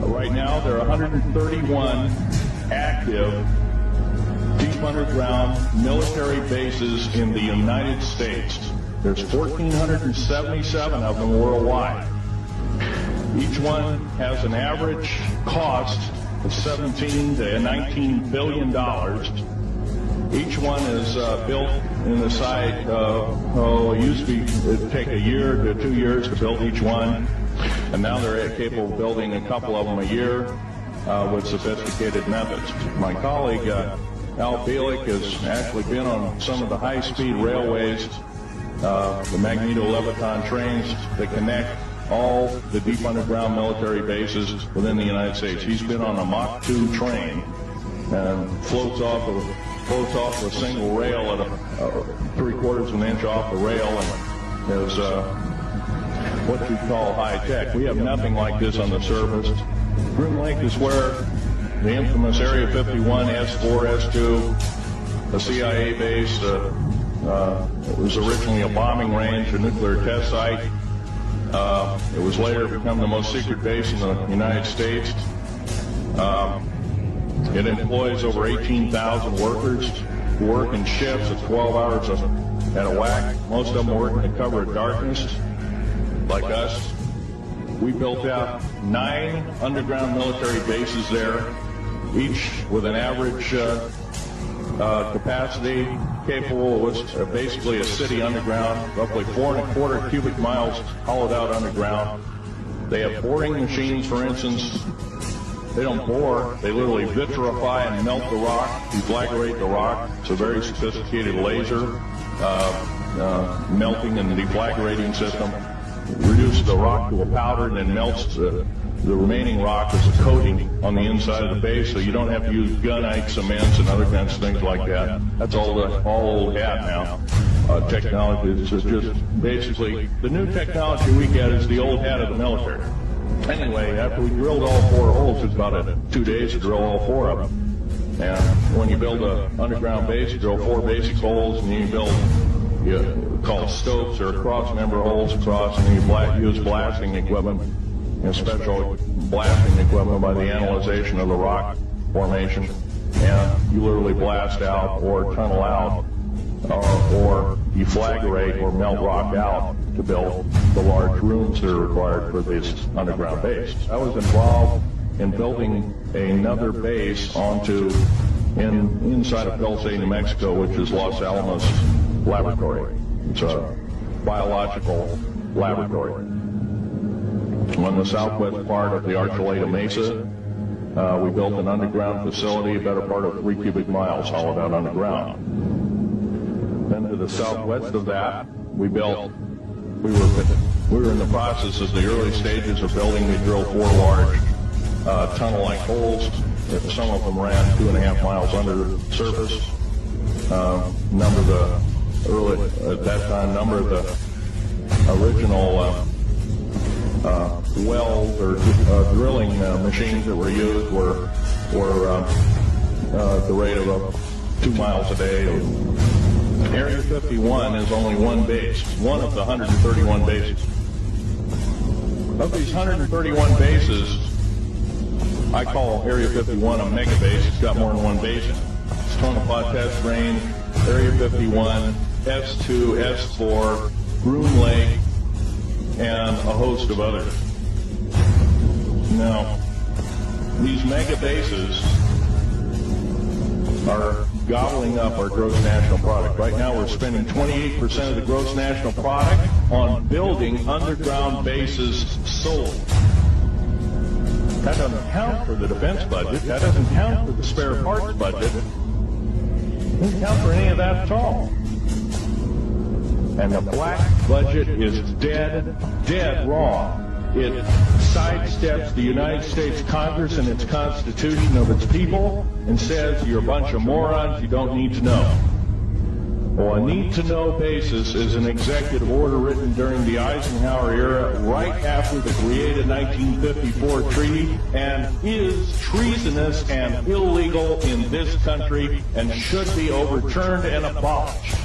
Right now, there are 131 active deep underground military bases in the United States. There's 1,477 of them worldwide. Each one has an average cost of $17 to $19 billion. Each one is built in the site, it used to be, it'd take a year to 2 years to build each one, and now they're capable of building a couple of them a year with sophisticated methods. My colleague, Al Bielik, has actually been on some of the high-speed railways, the Magneto-Leviton trains that connect all the deep underground military bases within the United States. He's been on a Mach 2 train and floats off a single rail at a 3/4 of an inch off the rail, and is what you call high tech. We have nothing like this on the surface. Groom Lake is where the infamous Area 51, S4, S2, a CIA base. It was originally a bombing range, a nuclear test site. It was later become the most secret base in the United States. It employs over 18,000 workers who work in shifts at 12 hours at a whack. Most of them work in the cover of darkness, like us. We built out 9 underground military bases there, each with an average capacity capable of basically a city underground, roughly 4¼ cubic miles hollowed out underground. They have boring machines, for instance. They don't bore, they literally vitrify and melt the rock, deflagrate the rock. It's a very sophisticated laser melting and deflagrating system. Reduces the rock to a powder and then melts the remaining rock as a coating on the inside of the base, so you don't have to use gunite cements and other kinds of things like that. That's all old hat now. Technology is just basically, the new technology we get is the old hat of the military. Anyway, after we drilled all 4 holes, it's about 2 days to drill all 4 of them. And when you build an underground base, you drill 4 basic holes, and then you build, called stopes or cross-member holes across, and then you use blasting equipment, special blasting equipment by the analyzation of the rock formation, and you literally blast out or tunnel out or deflagrate or melt rock out to build the large rooms that are required for this underground base. I was involved in building another base inside of Dulce, New Mexico, which is Los Alamos Laboratory. It's a biological laboratory. On the southwest part of the Archuleta Mesa, we built an underground facility, a better part of 3 cubic miles hollowed out underground. Then to the southwest of that, we were in the process of the early stages of building. We drilled 4 large tunnel-like holes. Some of them ran 2.5 miles under the surface. Number of the original wells or drilling machines that were used were at the rate of 2 miles a day. Area 51 is only one base, one of the 131 bases. Of these 131 bases, I call Area 51 a mega base. It's got more than one base in it. It's Tonopah Test Range, Area 51, S2, S4, Groom Lake, and a host of others. Now, these mega bases are gobbling up our gross national product. Right now we're spending 28% of the gross national product on building underground bases solely. That doesn't count for the defense budget. That doesn't count for the spare parts budget. It doesn't count for any of that at all. And the black budget is dead wrong. It sidesteps the United States Congress and its Constitution of its people and says you're a bunch of morons you don't need to know. Well, a need-to-know basis is an executive order written during the Eisenhower era right after the created 1954 treaty and is treasonous and illegal in this country and should be overturned and abolished.